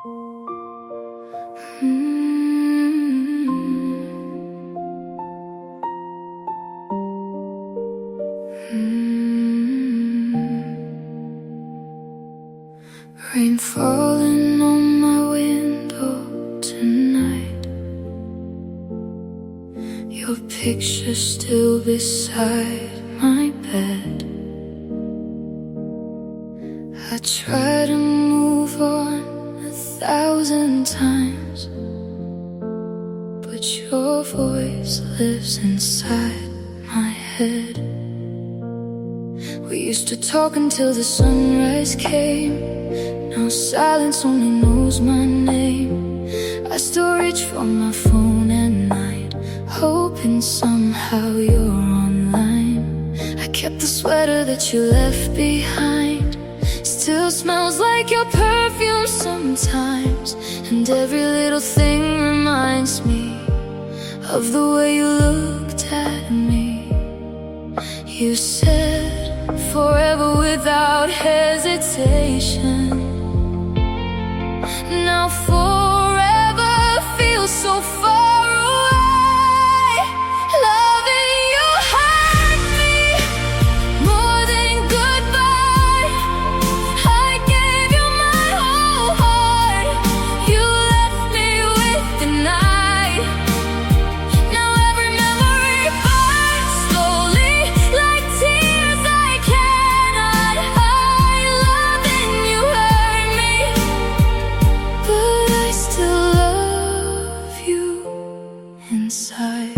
Rain falling on my window tonight. Your picture still beside my bed. I try to move on 1,000 times, but your voice lives inside my head. We used to talk until the sunrise came. Now silence only knows my name. I still reach for my phone at night, hoping somehow you're online. I kept the sweater that you left behind. Still smells like your perfume sometimes, and every little thing reminds me of the way you looked at me. You said forever without hesitation. Now forever feels so far away. Loving you hurt me more than goodbye. I gave you my whole heart. You left me with the night. Now every memory burns slowly like tears I cannot hide. Loving you hurt me, but I still love you inside.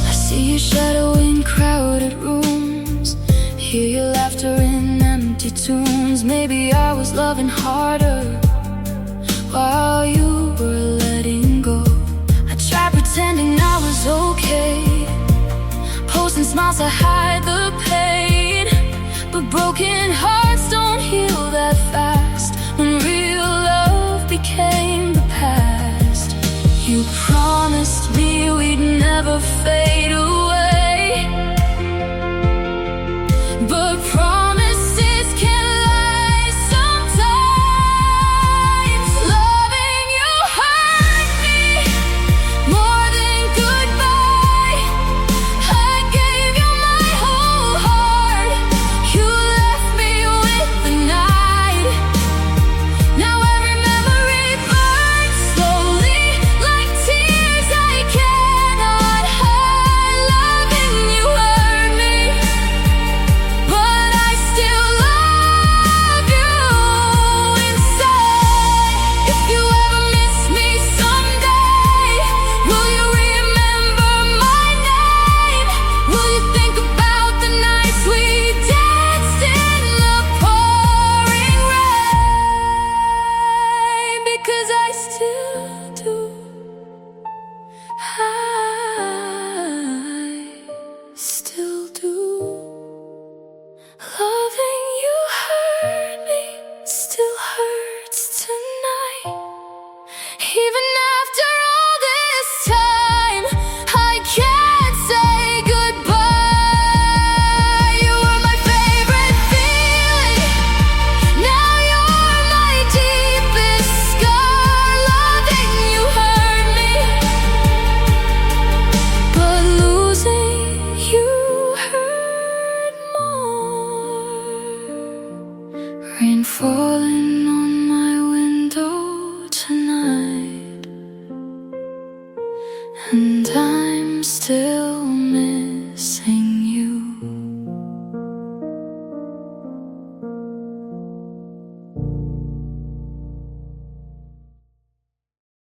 I see your shadow in crowded rooms, hear your laughter in empty tunes. Maybe I was loving harder while you were letting go. I tried pretending I was okay, posting smiles to hide the pain, but broken hearts don't heal that fast when real love became the past. You promised me we'd never fade away, but promises can lie sometimes. Loving you hurt me more than goodbye. I gave you my whole heart. You left me with the night. Now every memory burns slowly like tears I cannot hide. Loving you hurt me, but I still love you inside. If you ever miss me someday, will you remember my name? Will you think about the nights we danced in the pouring rain? Because I still do. I still do. Loving you hurt me, still hurts tonight. Even after all this time, I can't say goodbye. You were my favorite feeling, now you're my deepest scar. Loving you hurt me, but losing you hurt more. Rain falling on my window tonight, and I'm still